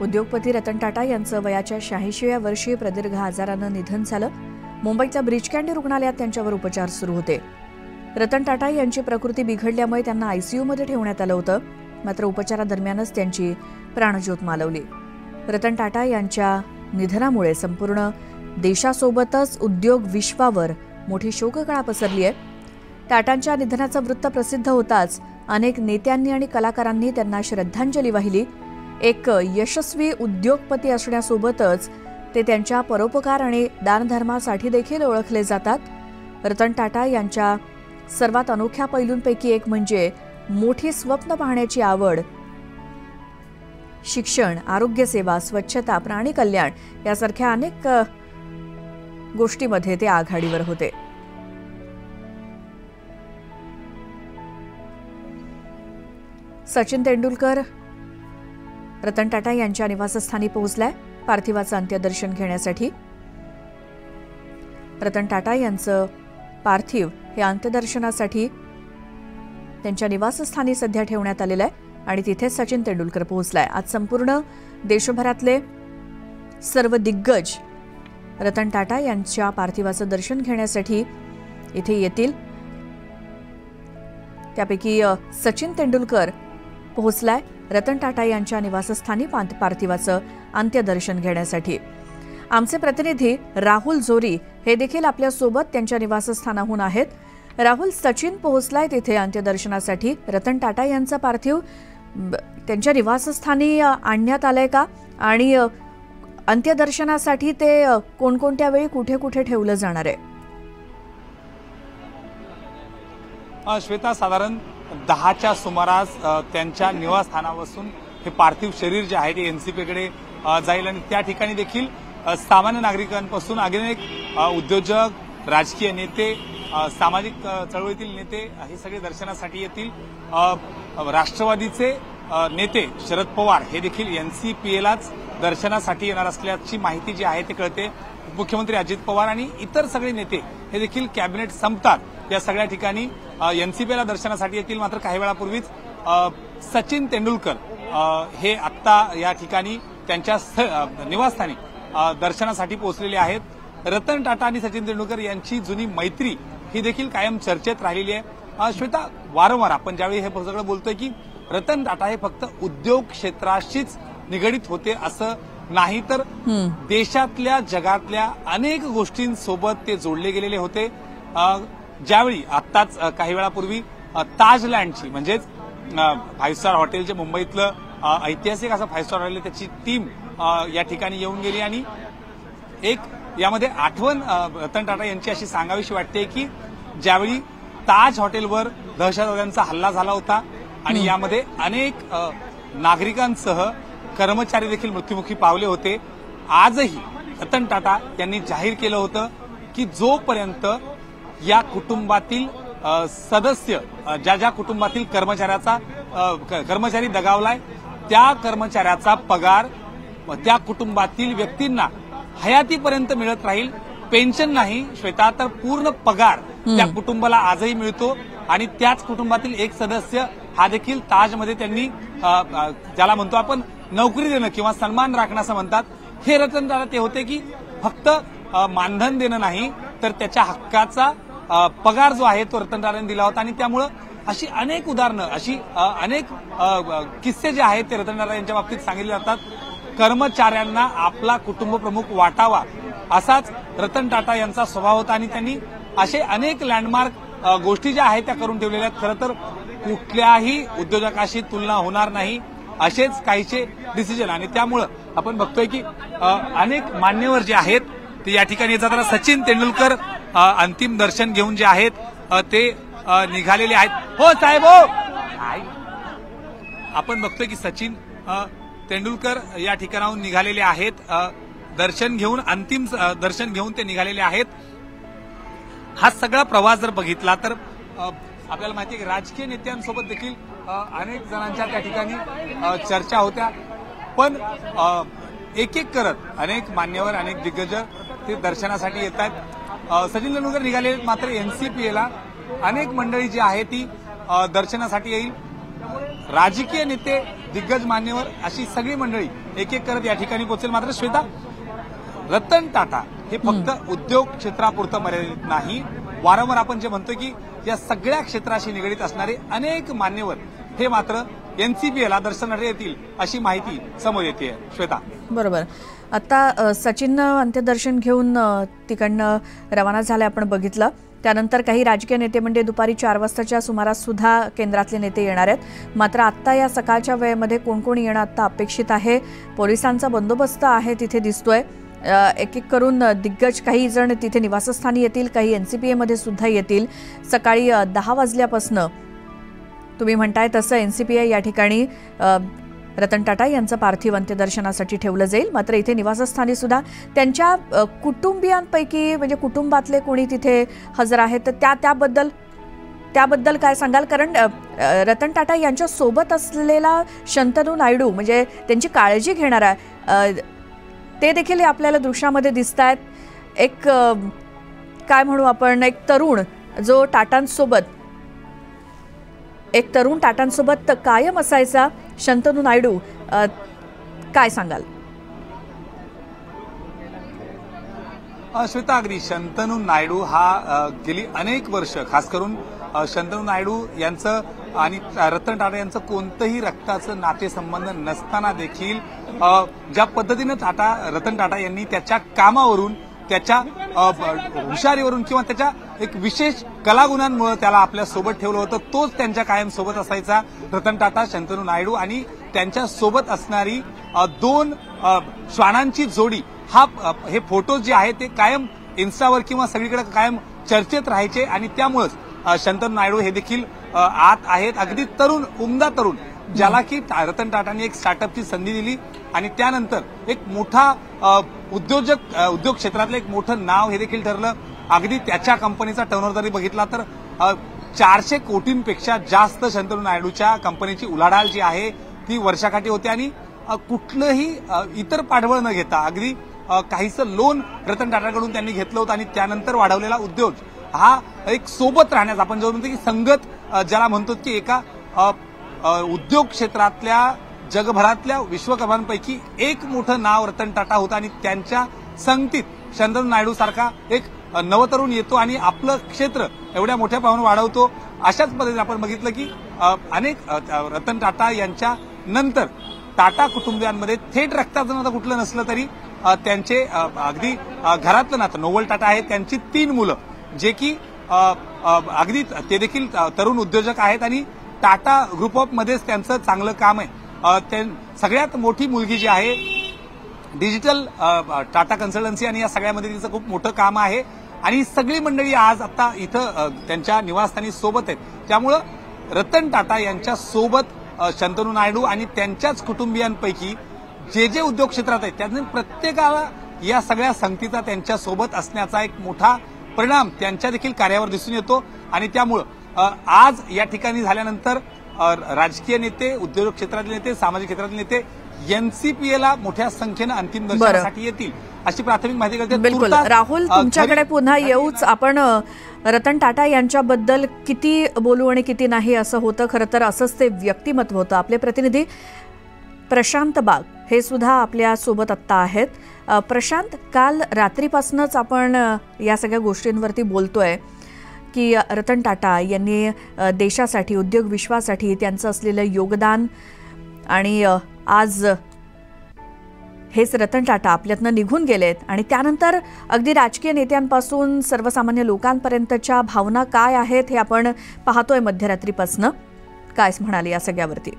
उद्योगपती रतन टाटा यांचं वयाच्या 86व्या वर्षी प्रदीर्घ आजारानं निधन झालं। मुंबईच्या ब्रीच कँडी रुग्णालयात त्यांच्यावर उपचार सुरू होते। रतन टाटा यांची प्रकृती बिघडल्यामुळे त्यांना आयसीयूमध्ये ठेवण्यात आलं होतं, मात्र उपचारादरम्यानच त्यांची प्राणज्योत मालवली। रतन टाटा यांच्या निधनामुळे संपूर्ण देशासोबतच उद्योग विश्वावर मोठी शोककळा पसरली आहे। टाटांच्या निधनाचं वृत्त प्रसिद्ध होताच अनेक नेत्यांनी आणि कलाकारांनी त्यांना श्रद्धांजली वाहिली। एक यशस्वी उद्योगपती असण्यासोबतच ते त्यांच्या परोपकार आणि दानधर्मासाठी देखील ओळखले जातात। रतन टाटा यांच्या सर्वात अनोख्या पैलूंपैकी एक म्हणजे मोठी स्वप्न पाहण्याची आवड। शिक्षण, आरोग्य सेवा, स्वच्छता, प्राणी कल्याण यासारख्या अनेक गोष्टींमध्ये ते आघाडीवर होते। सचिन तेंडुलकर रतन टाटा यांच्या निवासस्थानी पोहोचलाय पार्थिवाचं अंत्यदर्शन घेण्यासाठी। रतन टाटा यांचं पार्थिव हे अंत्यदर्शनासाठी त्यांच्या निवासस्थानी सध्या ठेवण्यात आलेलं आहे आणि तिथे सचिन तेंडुलकर पोहोचलाय। आज संपूर्ण देशभरातले सर्व दिग्गज रतन टाटा यांच्या पार्थिवाचं दर्शन घेण्यासाठी इथे येतील। त्यापैकी सचिन तेंडुलकर पोहोचलाय रतन टाटा यांच्या निवासस्थानी पार्थिवाचं अंत्यदर्शन घेण्यासाठी। आमचे प्रतिनिधी राहुल जोरी हे देखील आपल्या सोबत त्यांच्या निवासस्थानाहून आहेत। राहुल, सचिन पोहोचलाय तिथे अंत्यदर्शनासाठी। रतन टाटा यांचा पार्थिव त्यांच्या निवासस्थानी आणण्यात आलंय का आणि अंत्यदर्शनासाठी ते कोणकोणत्या वेळी कुठे कुठे ठेवलं जाणार आहे? श्वेता, साधारण 10च्या सुमारास त्यांच्या निवासस्थानापासून हे पार्थिव शरीर जे आहे ते एनसीपीकडे जाईल आणि त्या ठिकाणी देखील सामान्य नागरिकांपासून अनेक उद्योजक, राजकीय नेते, सामाजिक चळवळीतील नेते हे सगळे दर्शनासाठी येतील। राष्ट्रवादीचे नेते शरद पवार हे देखील एनसीपीलाच दर्शनासाठी येणार असल्याची माहिती जी आहे ते कळते। मुख्यमंत्री अजित पवार आणि इतर सगळे नेते हे देखील कॅबिनेट संपतात या सगळ्या ठिकाणी एनसीपीला दर्शनासाठी येतील। मात्र काही वेळापूर्वीच सचिन तेंडुलकर हे आत्ता या ठिकाणी त्यांच्या निवासस्थानी दर्शनासाठी पोहोचलेले आहेत। रतन टाटा आणि सचिन तेंडुलकर यांची जुनी मैत्री ही देखील कायम चर्चेत राहिलेली आहे। श्वेता, वारंवार आपण ज्यावेळी हे सगळं बोलतोय की रतन टाटा हे फक्त उद्योग क्षेत्राशीच निगडीत होते असं नाही, तर देशातल्या जगातल्या अनेक गोष्टींसोबत ते जोडले गेलेले होते। ज्यावेळी आत्ताच काही वेळापूर्वी ताजलँडची म्हणजेच 5 स्टार हॉटेलचे मुंबईतलं ऐतिहासिक असं 5 स्टार हॉटेल त्याची टीम या ठिकाणी येऊन गेली आणि एक यामध्ये आठवण रतन टाटा यांची अशी सांगावीशी वाटते की ज्यावेळी ताज हॉटेलवर दहशतवाद्यांचा हल्ला झाला होता आणि यामध्ये अनेक नागरिकांसह कर्मचारी देखील मृत्युमुखी पावले होते। आजही रतन टाटा यांनी जाहीर केलं होतं की जोपर्यंत या कुटुंबातील सदस्य ज्या कुटुंबातील कर्मचारी दगावलाय त्या कर्मचाऱ्याचा पगार त्या कुटुंबातील व्यक्तींना हयातीपर्यंत मिळत राहील। पेन्शन नाही श्वेता, तर पूर्ण पगार त्या कुटुंबाला आजही मिळतो आणि त्याच कुटुंबातील एक सदस्य हा देखील ताजमध्ये त्यांनी ज्याला म्हणतो आपण नोकरी देणं किंवा सन्मान राखणं असं म्हणतात, हे रतन टाटा ते होते की फक्त मानधन देणं नाही तर त्याच्या हक्काचा पगार जो आहे तो रतन टाटांनी दिला होता। आणि त्यामुळं अशी अनेक उदाहरणं, अशी अनेक किस्से जे आहेत ते रतन टाटा यांच्या बाबतीत सांगितले जातात। कर्मचाऱ्यांना आपला कुटुंब प्रमुख वाटावा असाच रतन टाटा यांचा स्वभाव होता आणि त्यांनी असे अनेक लँडमार्क गोष्टी ज्या आहेत त्या करून ठेवलेल्या आहेत। खरं तर कुठल्याही उद्योजकाशी तुलना होणार नाही असेच काहीचे डिसिजन आणि त्यामुळं आपण बघतोय की अनेक मान्यवर जे आहेत ते या ठिकाणी येतात। सचिन तेंडुलकर अंतिम दर्शन घेऊन जे आहेत ते निघालेले आहेत। हो साहेब, हो, आपण बघतोय की सचिन तेंडुलकर या ठिकाणाहून निघालेले आहेत। दर्शन घेऊन अंतिम दर्शन घेऊन ते निघालेले आहेत। हा सगळा प्रवास जर बघितला तर आपल्याला माहिती आहे की राजकीय नेत्यांसोबत देखील अनेक जणांच्या त्या ठिकाणी चर्चा होत्या, पण एक एक करत अनेक मान्यवर, अनेक दिग्गज ते दर्शनासाठी येत आहेत। सचिन तेंडुलकर निघाले, मात्र एनसीपीला अनेक मंडळी जी आहे ती दर्शनासाठी येईल। राजकीय नेते, दिग्गज मान्यवर अशी सगळी मंडळी एक एक करत या ठिकाणी पोहोचेल। मात्र श्वेता, रतन टाटा हे फक्त उद्योग क्षेत्रापुरतं मर्यादित नाही, वारंवार आपण जे म्हणतो की या सगळ्या क्षेत्राशी निगडीत असणारे अनेक मान्यवर हे मात्र एनसीपीला दर्शनाला येतील अशी माहिती समोर येते। श्वेता, बरोबर। आता सचिननं अंत्यदर्शन घेऊन तिकडनं रवाना झाले आपण बघितलं। त्यानंतर काही राजकीय नेते म्हणजे दुपारी 4 वाजताच्या सुमारास सुद्धा केंद्रातले नेते येणार आहेत। मात्र आत्ता या सकाळच्या वेळेमध्ये कोण कोण येणं आत्ता अपेक्षित आहे। पोलिसांचा बंदोबस्त आहे तिथे दिसतोय। एक एक करून दिग्गज काही जण तिथे निवासस्थानी येतील, काही एनसीपीमध्ये सुद्धा येतील। सकाळी 10 वाजल्यापासून तुम्ही म्हणताय तसं एनसीपीआय या ठिकाणी रतन टाटा यांचं पार्थिव अंत्यदर्शनासाठी ठेवलं जाईल। मात्र इथे निवासस्थानी सुद्धा त्यांच्या कुटुंबियांपैकी म्हणजे कुटुंबातले कोणी तिथे हजर आहेत, तर त्याबद्दल काय सांगाल? कारण रतन टाटा यांच्या सोबत असलेला शंतनू नायडू म्हणजे त्यांची काळजी घेणारा ते देखील आपल्याला दृश्यामध्ये दिसत आहेत। एक काय म्हणू आपण, एक तरुण टाटांसोबत कायम असायचा शंतनू नायडू, काय सांगाल? श्वेता, अगदी शंतनू नायडू हा गेली अनेक वर्ष, खास करून शंतनू नायडू यांचं आणि रतन टाटा यांचं कोणतंही रक्ताचं नातेसंबंध नसताना देखील ज्या पद्धतीनं रतन टाटा यांनी त्याच्या कामावरून, त्याच्या हुशारीवरून किंवा त्याच्या एक विशेष कलागुणांमुळे त्याला आपल्या सोबत ठेवलं होतं, तोच त्यांच्या कायम सोबत असायचा। रतन टाटा, शंतनू नायडू आणि त्यांच्या सोबत असणारी 2 श्वानांची जोडी, हे फोटोज जे आहेत ते कायम इन्स्टावर किंवा सगळीकडे कायम चर्चेत राहायचे आणि त्यामुळेच शंतनू नायडू हे देखील आत आहेत। अगदी तरुण, उमदा तरुण, ज्याला की रतन टाटांनी एक स्टार्टअपची संधी दिली आणि त्यानंतर एक मोठा उद्योग क्षेत्रातलं एक मोठं नाव हे देखील ठरलं। अगदी त्याच्या कंपनीचा टर्नओव्हर जरी बघितला तर 400 कोटींपेक्षा जास्त शंतनू नायडूच्या कंपनीची उलाढाल जी आहे ती वर्षाकाठी होते आणि कुठलंही इतर पाठबळ न घेता अगदी काहीसं लोन रतन टाटाकडून त्यांनी घेतलं होतं आणि त्यानंतर वाढवलेला उद्योग हा एक सोबत राहण्याचा, आपण जो म्हणतो की संगत ज्याला म्हणतो की एका उद्योग क्षेत्रातल्या जगभरातल्या विश्वकर्मांपैकी एक मोठं नाव रतन टाटा होतं आणि त्यांच्या संगतीत शंतनू नायडू सारखा एक नवतरुण येतो आणि आपलं क्षेत्र एवढ्या मोठ्या प्रमाणावर वाढवतो। अशाच पद्धतीने आपण बघितलं की अनेक रतन टाटा यांच्या नंतर टाटा कुटुंबियांमध्ये थेट रक्ताचं नातं कुठलं नसलं तरी त्यांचे अगदी घरातलं नातं, नोवल टाटा आहेत, त्यांची 3 मुलं जे की अगदी ते देखील तरुण उद्योजक आहेत आणि टाटा ग्रुप ऑफ मध्येच त्यांचं चांगलं काम आहे। सगळ्यात मोठी मुलगी जी आहे डिजिटल टाटा कन्सल्टन्सी आणि या सगळ्यामध्ये तिचं खूप मोठं काम आहे आणि सगळी मंडळी आज आता इथं त्यांच्या निवासस्थानी सोबत आहेत। त्यामुळं रतन टाटा यांच्या सोबत शंतनू नायडू आणि त्यांच्याच कुटुंबियांपैकी जे उद्योग क्षेत्रात आहेत त्यांनी प्रत्येकाला या सगळ्या संगतीचा त्यांच्या सोबत असण्याचा एक मोठा परिणाम त्यांच्या देखील कार्यावर दिसून येतो आणि त्यामुळं आज या ठिकाणी झाल्यानंतर राजकीय नेते, उद्योग क्षेत्रातले नेते, सामाजिक क्षेत्रातले नेते एनसीपीला मोठ्या संख्येनं अंतिम दर्शनासाठी येतील अशी प्राथमिक माहिती कळते। बिलकुल राहुल, तुमच्याकडे पुन्हा येऊच। आपण रतन टाटा यांच्याबद्दल किती बोलू आणि किती नाही असं होतं, खरं तर असंच ते व्यक्तिमत्व होतं। आपले प्रतिनिधी प्रशांत बाग हे सुद्धा आपल्या सोबत आत्ता आहेत। प्रशांत, काल रात्रीपासूनच आपण या सगळ्या गोष्टींवरती बोलतोय की रतन टाटा यांनी देशासाठी, उद्योग विश्वासाठी त्यांचं असलेलं योगदान आणि आज हेच रतन टाटा आपल्यातनं निघून गेलेत आणि त्यानंतर अगदी राजकीय नेत्यांपासून सर्वसामान्य लोकांपर्यंतच्या भावना काय आहेत हे आपण पाहतोय मध्यरात्रीपासून। काय म्हणाले या सगळ्यावरती?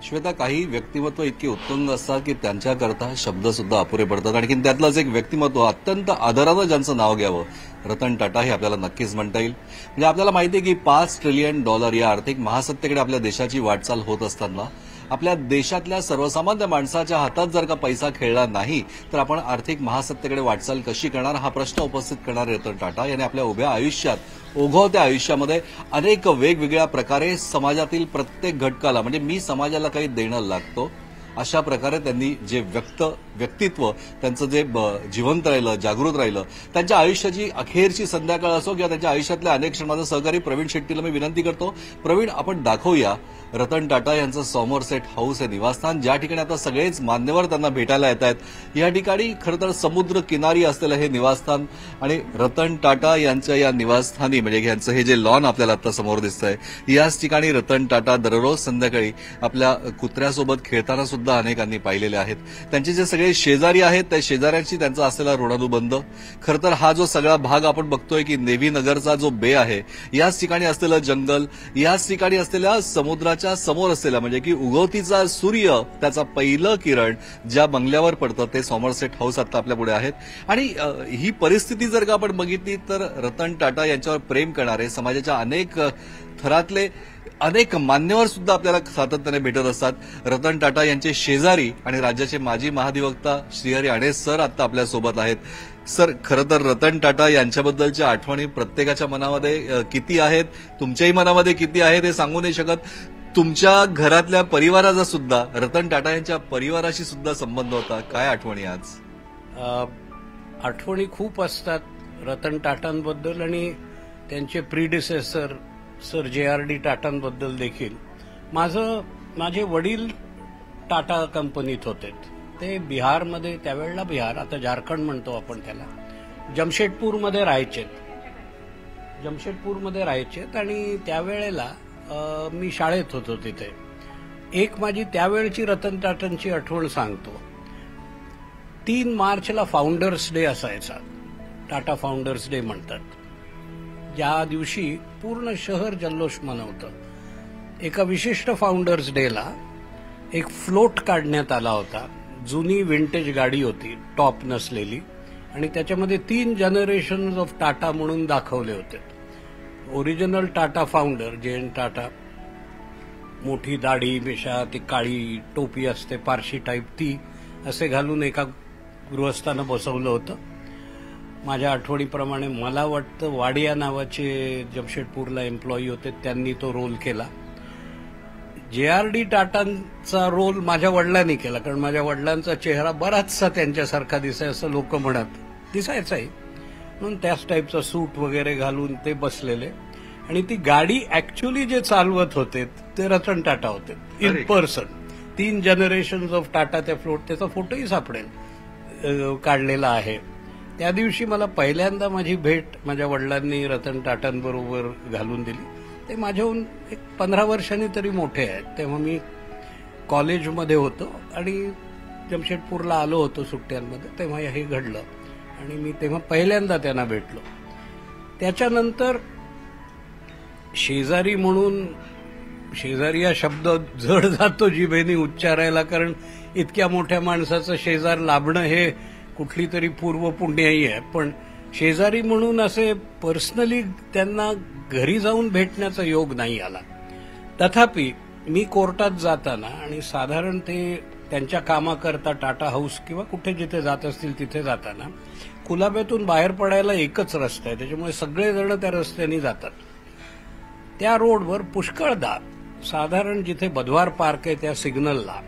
श्वेता, काही व्यक्तिमत्व इतके उत्तुंग असतात की त्यांच्याकरता शब्द सुद्धा अपुरे पडतात। आणखी त्यातलंच एक व्यक्तिमत्व अत्यंत आदरानं ज्यांचं नाव घ्यावं, रतन टाटा हे आपल्याला नक्कीच म्हणता येईल। म्हणजे आपल्याला माहिती आहे की $5 ट्रिलियन या आर्थिक महासत्तेकडे आपल्या देशाची वाटचाल होत असताना आपल्या देशातल्या सर्वसामान्य माणसाच्या हातात जर का पैसा खेळला नाही तर आपण आर्थिक महासत्तेकडे वाटचाल कशी करणार, हा प्रश्न उपस्थित करणारे रतन टाटा यांनी आपल्या उभ्या आयुष्यात, ओघवत्या आयुष्यामध्ये अनेक वेगवेगळ्या प्रकारे समाजातील प्रत्येक घटकाला, म्हणजे मी समाजाला काही देणं लागतो अशा प्रकारे त्यांनी जे व्यक्तित्व त्यांचं जे जिवंत राहिलं, जागृत राहिलं, त्यांच्या आयुष्याची अखेरची संध्याकाळ असो किंवा त्यांच्या आयुष्यातल्या अनेक क्षण, माझं सहकारी प्रवीण शेट्टीला मी विनंती करतो, प्रवीण आपण दाखवूया रतन टाटा यांचं सॉमरसेट हाऊस हे निवासस्थान, ज्या ठिकाणी आता सगळेच मान्यवर त्यांना भेटायला येत आहेत। या ठिकाणी खरं तर समुद्र किनारी असलेलं हे निवासस्थान आणि रतन टाटा यांच्या या निवासस्थानी म्हणजे यांचं हे जे लॉन आपल्याला आता समोर दिसतंय, याच ठिकाणी रतन टाटा दररोज संध्याकाळी आपल्या कुत्र्यासोबत खेळताना सुद्धा अनेकांनी पाहिलेले आहेत। त्यांचे जे सगळे शेजारी आहेत त्या शेजाऱ्यांशी त्यांचा असलेला ऋणानुबंध, खरं तर हा जो सगळा भाग आपण बघतोय की नेव्ही नगरचा जो बे आहे, याच ठिकाणी असलेलं जंगल, याच ठिकाणी असलेल्या समुद्राच्या समोर असलेला म्हणजे की उगवतीचा सूर्य, त्याचा पहिलं किरण ज्या बंगल्यावर पडतं ते सॉमरसेट हाऊस आता आपल्या पुढे आहेत। आणि ही परिस्थिती जर का आपण बघितली तर रतन टाटा यांच्यावर प्रेम करणारे समाजाच्या अनेक थरातले अनेक मान्यवर सुद्धा आपल्याला सातत्याने भेटत असतात। रतन टाटा यांचे शेजारी आणि राज्याचे माजी महाधिवक्ता श्रीहरी अणे सर आता आपल्यासोबत आहेत। सर, खरं तर रतन टाटा यांच्याबद्दलच्या आठवणी प्रत्येकाच्या मनामध्ये किती आहेत, तुमच्याही मनामध्ये किती आहेत हे सांगू नाही शकत। तुमच्या घरातल्या परिवाराचा सुद्धा रतन टाटा यांच्या परिवाराशी सुद्धा संबंध होता, काय आठवणी आज? आठवणी खूप असतात रतन टाटांबद्दल आणि त्यांचे प्रीडिसेसर सर JRD टाटांबद्दल देखील। माझे वडील टाटा कंपनीत होते, ते बिहारमध्ये, त्यावेळेला बिहार, आता झारखंड म्हणतो आपण त्याला, जमशेदपूरमध्ये राहायचेत आणि त्यावेळेला मी शाळेत होतो तिथे। एक माझी त्यावेळची रतन टाटांची आठवण सांगतो। 3 मार्चला फाउंडर्स डे असायचा, टाटा फाउंडर्स डे म्हणतात, ज्या दिवशी पूर्ण शहर जल्लोष मनवतं। एका विशिष्ट फाउंडर्स डेला एक फ्लोट काढण्यात आला होता, जुनी विंटेज गाडी होती, टॉप नसलेली, आणि त्याच्यामध्ये 3 जनरेशन ऑफ टाटा म्हणून दाखवले होते। Original Tata founder JN Tata, मोठी दाढी मिशा, ती काळी टोपी असते पारशी टाईप, ती असे घालून एका गृहस्थानं बसवलं होतं। माझ्या आठवणीप्रमाणे मला वाटतं वाडिया नावाचे जमशेदपूरला एम्प्लॉई होते, त्यांनी तो रोल केला। JRD टाटांचा रोल माझ्या वडिलांनी केला, कारण माझ्या वडिलांचा चेहरा बराचसा त्यांच्यासारखा दिसाय असं लोक म्हणत, दिसायचाही, म्हणून त्याच टाईपचा सूट वगैरे घालून ते बसलेले। आणि ती गाडी ऍक्च्युअली जे चालवत होते ते रतन टाटा होते in person. 3 generation of Tata त्या फ्लोट, त्याचा फोटोही सापडेल, काढलेला आहे। त्या दिवशी मला पहिल्यांदा माझी भेट माझ्या वडिलांनी रतन टाटांबरोबर घालून दिली। ते माझ्याहून एक 15 वर्षांनी तरी मोठे आहेत, तेव्हा मी कॉलेजमध्ये होतो आणि जमशेदपूरला आलो होतो सुट्ट्यांमध्ये, तेव्हा हे घडलं आणि मी तेव्हा पहिल्यांदा त्यांना भेटलो। त्याच्यानंतर शेजारी म्हणून, शेजारी हा शब्द जड जातो जिभेने उच्चारायला, कारण इतक्या मोठ्या माणसाचं शेजार लाभणं हे कुठली तरी पूर्व पुण्याई आहे, पण शेजारी म्हणून असे पर्सनली त्यांना घरी जाऊन भेटण्याचा योग नाही आला। तथापि मी कोर्टात जाताना आणि साधारण ते त्यांच्या कामाकरता टाटा हाऊस किंवा कुठे जिथे जात असतील तिथे जाताना कुलाब्यातून बाहेर पडायला एकच रस्ता आहे, त्याच्यामुळे सगळेजण त्या रस्त्याने जातात। त्या रोडवर पुष्कळदा साधारण जिथे बधवार पार्क आहे त्या सिग्नलला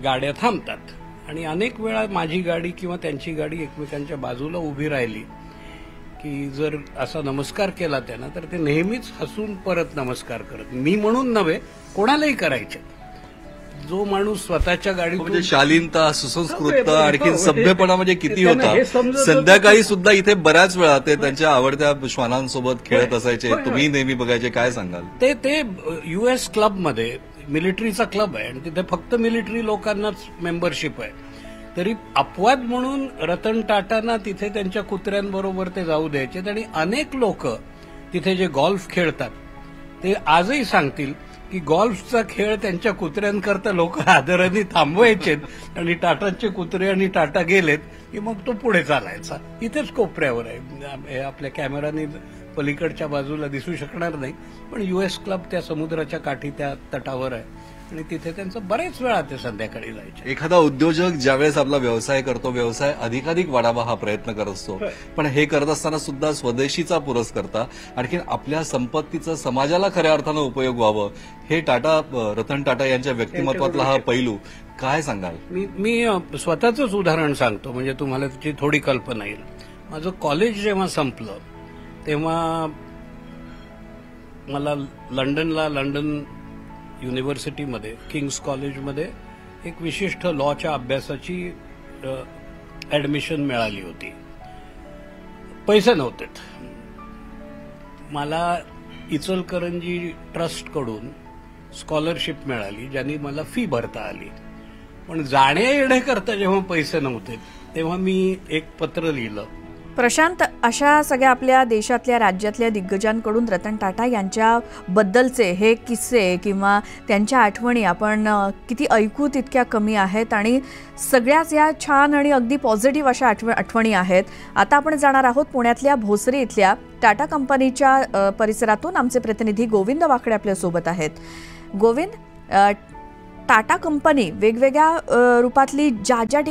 गाड्या थांबतात आणि अनेक वेळा माझी गाडी किंवा त्यांची गाडी एकमेकांच्या बाजूला उभी राहिली की जर असा नमस्कार केला त्यांना तर ते नेहमीच हसून परत नमस्कार करत, मी म्हणून नव्हे कोणालाही करायचे। जो माणूस स्वतःच्या गाडीत, म्हणजे शालीनता, सुसंस्कृतता, आणखी सभ्यपणा म्हणजे किती होता। संध्याकाळी सुद्धा इथे बऱ्याच वेळा ते त्यांच्या आवडत्या श्वानांसोबत खेळत असायचे, तुम्ही नेहमी बघायचे, काय सांगाल? ते US क्लबमध्ये, मिलिटरीचा क्लब आहे आणि तिथे फक्त मिलिटरी लोकांनाच मेंबरशिप आहे, तरी अपवाद म्हणून रतन टाटांना तिथे त्यांच्या कुत्र्यांबरोबर ते जाऊ द्यायचे। आणि अनेक लोक तिथे जे गोल्फ खेळतात ते आजही सांगतील की गोल्फचा खेळ त्यांच्या कुत्र्यांकरता लोक आदराने थांबवायचे आणि टाटांचे कुत्रे आणि टाटा गेलेत की मग तो पुढे चालायचा। इथेच कोपऱ्यावर आहे, आपल्या कॅमेराने पलीकडच्या बाजूला दिसू शकणार नाही, पण US क्लब त्या समुद्राच्या काठी त्या तटावर आहे आणि तिथे त्यांचं बरेच वेळा ते संध्याकाळी जायचे. एखादा उद्योजक ज्यावेळेस आपला व्यवसाय करतो, व्यवसाय अधिकाधिक वाढावा हा प्रयत्न करत असतो, पण हे करत असताना सुद्धा स्वदेशीचा पुरस करता, आणखी आपल्या संपत्तीचा समाजाला खऱ्या अर्थानं उपयोग व्हावं, हे रतन टाटा यांच्या व्यक्तिमत्वातला हा पैलू काय सांगाल? मी स्वतःच उदाहरण सांगतो, म्हणजे तुम्हाला त्याची थोडी कल्पना येईल. माझं कॉलेज जेव्हा संपलं तेव्हा मला लंडन युनिव्हर्सिटीमध्ये, किंग्स कॉलेजमध्ये एक विशिष्ट लॉच्या अभ्यासाची ऍडमिशन मिळाली होती. पैसे नव्हते. मला इचलकरंजी ट्रस्टकडून स्कॉलरशिप मिळाली, ज्यांनी मला फी भरता आली. पण जाण्या येण्याकरता जेव्हा पैसे नव्हते तेव्हा मी एक पत्र लिहिलं. प्रशांत, अशा सगळ्या आपल्या देशातल्या राज्यातल्या दिग्गजांकडून रतन टाटा यांच्याबद्दलचे हे किस्से किंवा त्यांच्या आठवणी आपण किती ऐकू तितक्या कमी आहेत आणि सगळ्याच या छान आणि अगदी पॉझिटिव्ह अशा आठवणी आहेत. आता आपण जाणार आहोत पुण्यातल्या भोसरी इथल्या टाटा कंपनीच्या परिसरातून. आमचे प्रतिनिधी गोविंद वाकडे आपल्यासोबत आहेत. गोविंद, टाटा कंपनी वेगवेगळ्या रूपातली ज्या